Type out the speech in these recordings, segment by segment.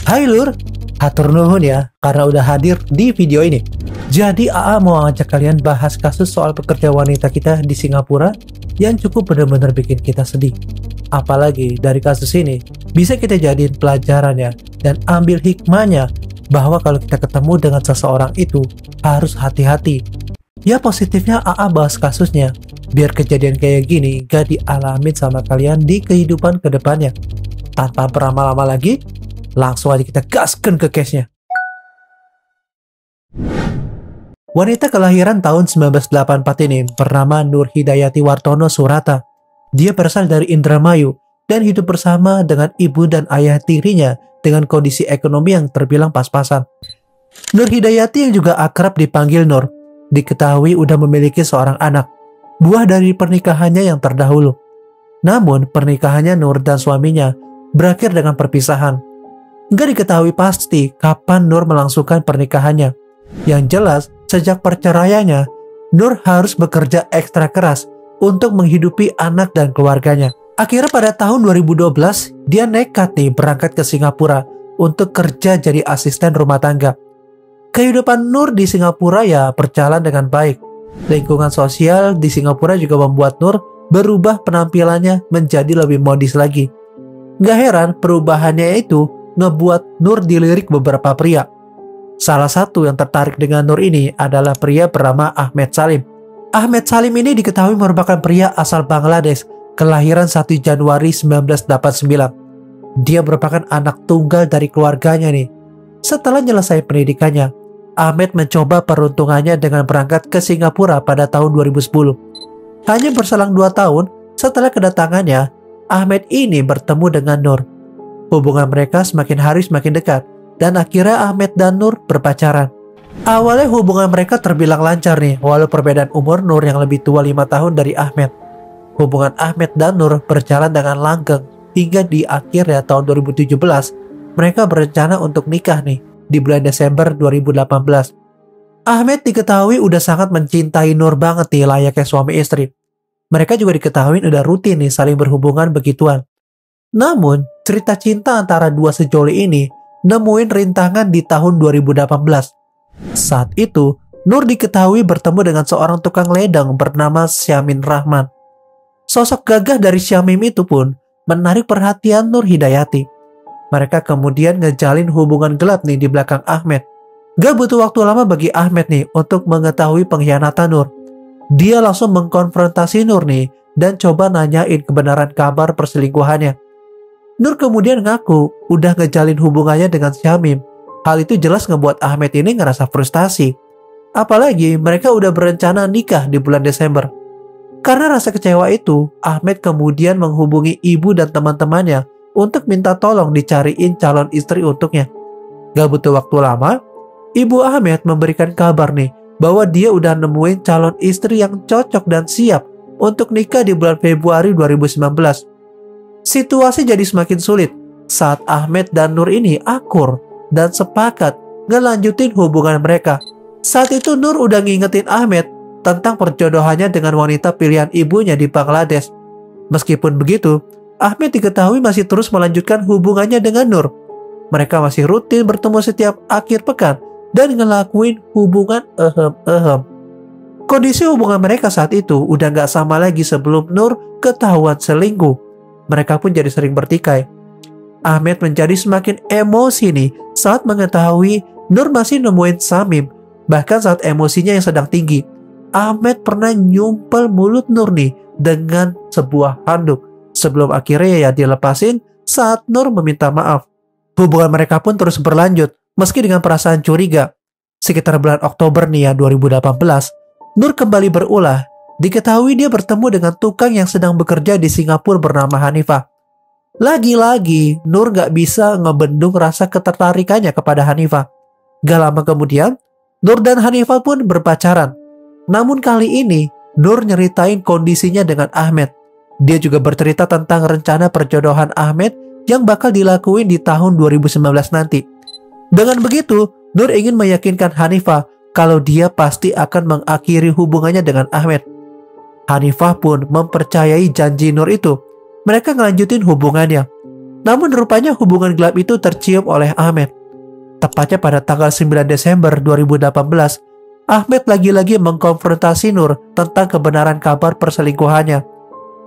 Hai Lur, hatur nuhun ya karena udah hadir di video ini. Jadi AA mau ngajak kalian bahas kasus soal pekerja wanita kita di Singapura yang cukup benar-benar bikin kita sedih. Apalagi dari kasus ini bisa kita jadiin pelajaran ya dan ambil hikmahnya bahwa kalau kita ketemu dengan seseorang itu harus hati-hati. Ya positifnya AA bahas kasusnya biar kejadian kayak gini gak dialamin sama kalian di kehidupan kedepannya. Tanpa berlama-lama lagi, langsung aja kita gaskan ke case-nya. Wanita kelahiran tahun 1984 ini bernama Nur Hidayati Wartono Surata. Dia berasal dari Indramayu dan hidup bersama dengan ibu dan ayah tirinya dengan kondisi ekonomi yang terbilang pas-pasan. Nur Hidayati yang juga akrab dipanggil Nur, diketahui udah memiliki seorang anak, buah dari pernikahannya yang terdahulu. Namun pernikahannya Nur dan suaminya berakhir dengan perpisahan. Nggak diketahui pasti kapan Nur melangsungkan pernikahannya. Yang jelas, sejak perceraiannya, Nur harus bekerja ekstra keras untuk menghidupi anak dan keluarganya. Akhirnya pada tahun 2012, dia nekat nih berangkat ke Singapura untuk kerja jadi asisten rumah tangga. Kehidupan Nur di Singapura ya berjalan dengan baik. Lingkungan sosial di Singapura juga membuat Nur berubah penampilannya menjadi lebih modis lagi. Nggak heran perubahannya itu ngebuat Nur dilirik beberapa pria. Salah satu yang tertarik dengan Nur ini adalah pria bernama Ahmed Salim. Ahmed Salim ini diketahui merupakan pria asal Bangladesh, kelahiran 1 Januari 1989. Dia merupakan anak tunggal dari keluarganya nih. Setelah selesai pendidikannya, Ahmed mencoba peruntungannya dengan berangkat ke Singapura pada tahun 2010. Hanya berselang 2 tahun setelah kedatangannya, Ahmed ini bertemu dengan Nur. Hubungan mereka semakin hari semakin dekat, dan akhirnya Ahmed dan Nur berpacaran. Awalnya hubungan mereka terbilang lancar nih, walau perbedaan umur Nur yang lebih tua 5 tahun dari Ahmed. Hubungan Ahmed dan Nur berjalan dengan langgeng, hingga di akhirnya tahun 2017, mereka berencana untuk nikah nih, di bulan Desember 2018. Ahmed diketahui udah sangat mencintai Nur banget nih, layaknya suami istri. Mereka juga diketahui udah rutin nih saling berhubungan begituan. Namun, cerita cinta antara dua sejoli ini nemuin rintangan di tahun 2018. Saat itu, Nur diketahui bertemu dengan seorang tukang ledang bernama Syamin Rahman. Sosok gagah dari Syamim itu pun menarik perhatian Nur Hidayati. Mereka kemudian ngejalin hubungan gelap nih di belakang Ahmed. Gak butuh waktu lama bagi Ahmed nih untuk mengetahui pengkhianatan Nur. Dia langsung mengkonfrontasi Nur nih dan coba nanyain kebenaran kabar perselingkuhannya. Nur kemudian ngaku udah ngejalin hubungannya dengan Syamim. Hal itu jelas ngebuat Ahmed ini ngerasa frustasi. Apalagi mereka udah berencana nikah di bulan Desember. Karena rasa kecewa itu, Ahmed kemudian menghubungi ibu dan teman-temannya untuk minta tolong dicariin calon istri untuknya. Gak butuh waktu lama, ibu Ahmed memberikan kabar nih bahwa dia udah nemuin calon istri yang cocok dan siap untuk nikah di bulan Februari 2019. Situasi jadi semakin sulit saat Ahmed dan Nur ini akur dan sepakat ngelanjutin hubungan mereka. Saat itu Nur udah ngingetin Ahmed tentang perjodohannya dengan wanita pilihan ibunya di Bangladesh. Meskipun begitu, Ahmed diketahui masih terus melanjutkan hubungannya dengan Nur. Mereka masih rutin bertemu setiap akhir pekan dan ngelakuin hubungan ehem. Kondisi hubungan mereka saat itu udah gak sama lagi sebelum Nur ketahuan selingkuh. Mereka pun jadi sering bertikai. Ahmed menjadi semakin emosi nih saat mengetahui Nur masih nemuin Syamim. Bahkan saat emosinya yang sedang tinggi, Ahmed pernah nyumpel mulut Nur nih dengan sebuah handuk. Sebelum akhirnya ya dilepasin saat Nur meminta maaf. Hubungan mereka pun terus berlanjut meski dengan perasaan curiga. Sekitar bulan Oktober nih ya 2018, Nur kembali berulah. Diketahui dia bertemu dengan tukang yang sedang bekerja di Singapura bernama Hanifah. Lagi-lagi, Nur gak bisa ngebendung rasa ketertarikannya kepada Hanifah. Gak lama kemudian, Nur dan Hanifah pun berpacaran. Namun kali ini, Nur nyeritain kondisinya dengan Ahmed. Dia juga bercerita tentang rencana perjodohan Ahmed yang bakal dilakuin di tahun 2019 nanti. Dengan begitu, Nur ingin meyakinkan Hanifah kalau dia pasti akan mengakhiri hubungannya dengan Ahmed. Hanifah pun mempercayai janji Nur itu. mereka ngelanjutin hubungannya. Namun rupanya hubungan gelap itu tercium oleh Ahmed. Tepatnya pada tanggal 9 Desember 2018, Ahmed lagi-lagi mengkonfrontasi Nur tentang kebenaran kabar perselingkuhannya.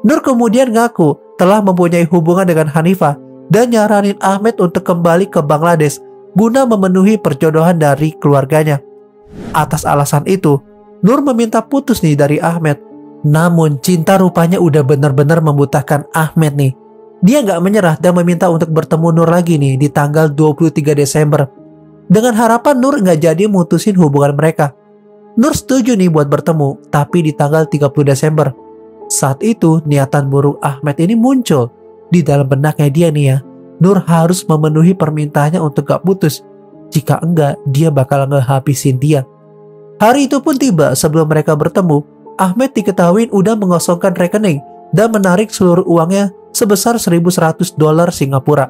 Nur kemudian ngaku telah mempunyai hubungan dengan Hanifah dan nyaranin Ahmed untuk kembali ke Bangladesh guna memenuhi perjodohan dari keluarganya. Atas alasan itu, Nur meminta putus nih dari Ahmed. Namun cinta rupanya udah benar-benar membutakan Ahmed nih. Dia nggak menyerah dan meminta untuk bertemu Nur lagi nih di tanggal 23 Desember. Dengan harapan Nur nggak jadi mutusin hubungan mereka. Nur setuju nih buat bertemu, tapi di tanggal 30 Desember. Saat itu niatan buruk Ahmed ini muncul. Di dalam benaknya dia nih ya, Nur harus memenuhi permintaannya untuk gak putus. Jika enggak, dia bakal ngehabisin dia. Hari itu pun tiba. Sebelum mereka bertemu, Ahmed diketahui udah mengosongkan rekening dan menarik seluruh uangnya sebesar $1.100 Singapura.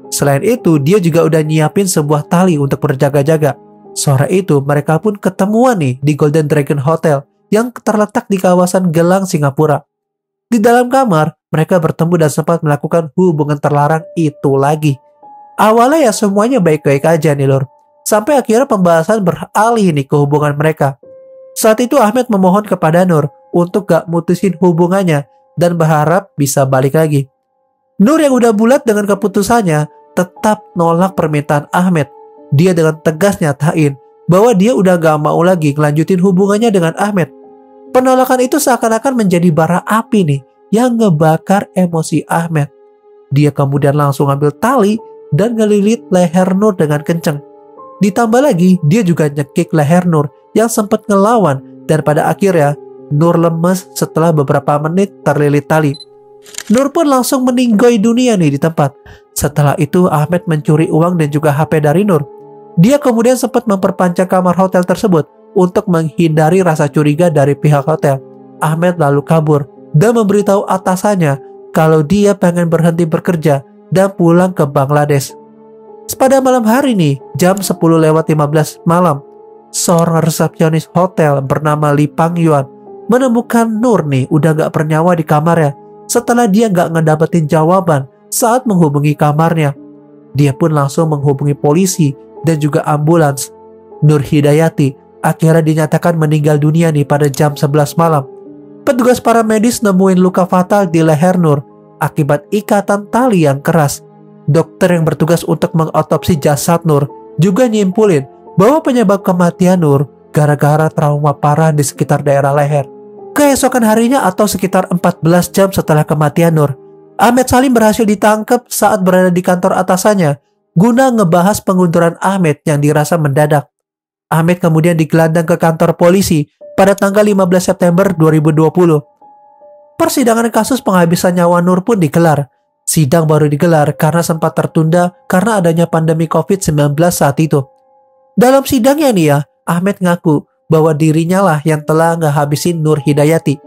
Selain itu, dia juga udah nyiapin sebuah tali untuk berjaga-jaga. Sore itu, mereka pun ketemuan nih di Golden Dragon Hotel yang terletak di kawasan Gelang, Singapura. Di dalam kamar, mereka bertemu dan sempat melakukan hubungan terlarang itu lagi. Awalnya ya semuanya baik-baik aja nih lor. Sampai akhirnya pembahasan beralih nih ke hubungan mereka. Saat itu Ahmed memohon kepada Nur untuk gak mutusin hubungannya dan berharap bisa balik lagi. Nur yang udah bulat dengan keputusannya tetap nolak permintaan Ahmed. Dia dengan tegas nyatain bahwa dia udah gak mau lagi ngelanjutin hubungannya dengan Ahmed. Penolakan itu seakan-akan menjadi bara api nih yang ngebakar emosi Ahmed. Dia kemudian langsung ambil tali dan ngelilit leher Nur dengan kenceng. Ditambah lagi, dia juga nyekik leher Nur yang sempat ngelawan dan pada akhirnya Nur lemes setelah beberapa menit terlilit tali. Nur pun langsung meninggoy dunia nih di tempat. Setelah itu Ahmed mencuri uang dan juga HP dari Nur. Dia kemudian sempat memperpanjang kamar hotel tersebut untuk menghindari rasa curiga dari pihak hotel. Ahmed lalu kabur dan memberitahu atasannya kalau dia pengen berhenti bekerja dan pulang ke Bangladesh. Pada malam hari nih, jam 10:15 malam, seorang resepsionis hotel bernama Lee Pang Yuan menemukan Nur nih udah gak bernyawa di kamarnya setelah dia gak ngedapetin jawaban saat menghubungi kamarnya. Dia pun langsung menghubungi polisi dan juga ambulans. Nur Hidayati akhirnya dinyatakan meninggal dunia nih pada jam 11 malam. Petugas paramedis nemuin luka fatal di leher Nur akibat ikatan tali yang keras. Dokter yang bertugas untuk mengotopsi jasad Nur juga nyimpulin bahwa penyebab kematian Nur gara-gara trauma parah di sekitar daerah leher. Keesokan harinya atau sekitar 14 jam setelah kematian Nur, Ahmed Salim berhasil ditangkap saat berada di kantor atasannya guna ngebahas pengunduran Ahmed yang dirasa mendadak. Ahmed kemudian digelandang ke kantor polisi pada tanggal 15 September 2020. Persidangan kasus penghabisan nyawa Nur pun digelar. Sidang baru digelar karena sempat tertunda karena adanya pandemi COVID-19 saat itu. Dalam sidangnya nih ya, Ahmed ngaku bahwa dirinya lah yang telah ngehabisin Nur Hidayati.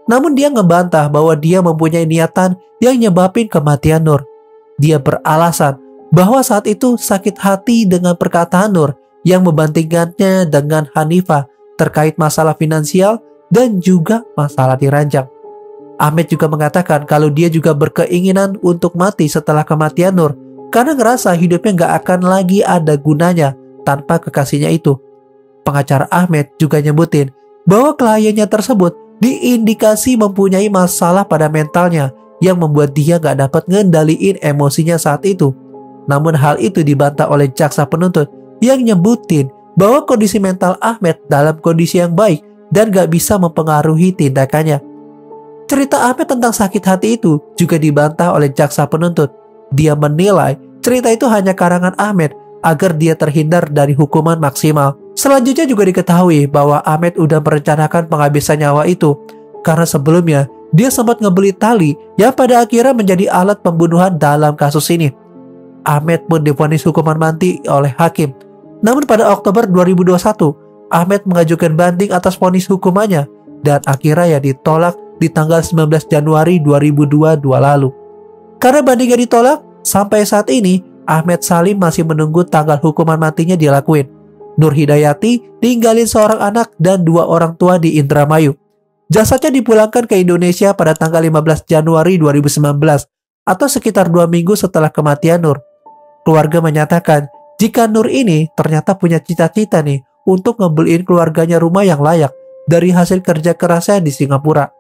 Namun dia ngebantah bahwa dia mempunyai niatan yang nyebabin kematian Nur. Dia beralasan bahwa saat itu sakit hati dengan perkataan Nur yang membandingkannya dengan Hanifah terkait masalah finansial dan juga masalah diranjang. Ahmed juga mengatakan kalau dia juga berkeinginan untuk mati setelah kematian Nur karena ngerasa hidupnya gak akan lagi ada gunanya tanpa kekasihnya itu. Pengacara Ahmed juga nyebutin bahwa kliennya tersebut diindikasi mempunyai masalah pada mentalnya yang membuat dia gak dapat ngendaliin emosinya saat itu. Namun hal itu dibantah oleh jaksa penuntut yang nyebutin bahwa kondisi mental Ahmed dalam kondisi yang baik dan gak bisa mempengaruhi tindakannya. Cerita Ahmed tentang sakit hati itu juga dibantah oleh jaksa penuntut. Dia menilai cerita itu hanya karangan Ahmed agar dia terhindar dari hukuman maksimal. Selanjutnya juga diketahui bahwa Ahmed udah merencanakan penghabisan nyawa itu karena sebelumnya dia sempat ngebeli tali yang pada akhirnya menjadi alat pembunuhan dalam kasus ini. Ahmed pun divonis hukuman mati oleh hakim. Namun pada Oktober 2021, Ahmed mengajukan banding atas vonis hukumannya dan akhirnya ditolak di tanggal 19 Januari 2022 lalu. Karena bandingnya ditolak, sampai saat ini Ahmed Salim masih menunggu tanggal hukuman matinya dilakuin. Nur Hidayati tinggalin seorang anak dan 2 orang tua di Indramayu. Jasadnya dipulangkan ke Indonesia pada tanggal 15 Januari 2019 atau sekitar 2 minggu setelah kematian Nur. Keluarga menyatakan jika Nur ini ternyata punya cita-cita nih untuk ngebeliin keluarganya rumah yang layak dari hasil kerja kerasnya di Singapura.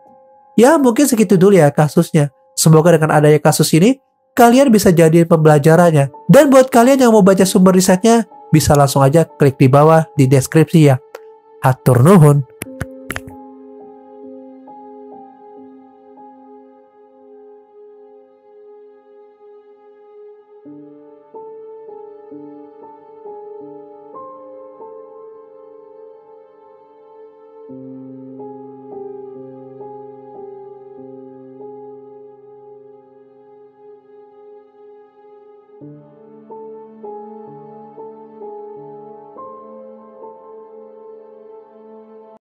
Ya mungkin segitu dulu ya kasusnya. Semoga dengan adanya kasus ini kalian bisa jadiin pembelajarannya. Dan buat kalian yang mau baca sumber risetnya bisa langsung aja klik di bawah di deskripsi ya. Hatur nuhun.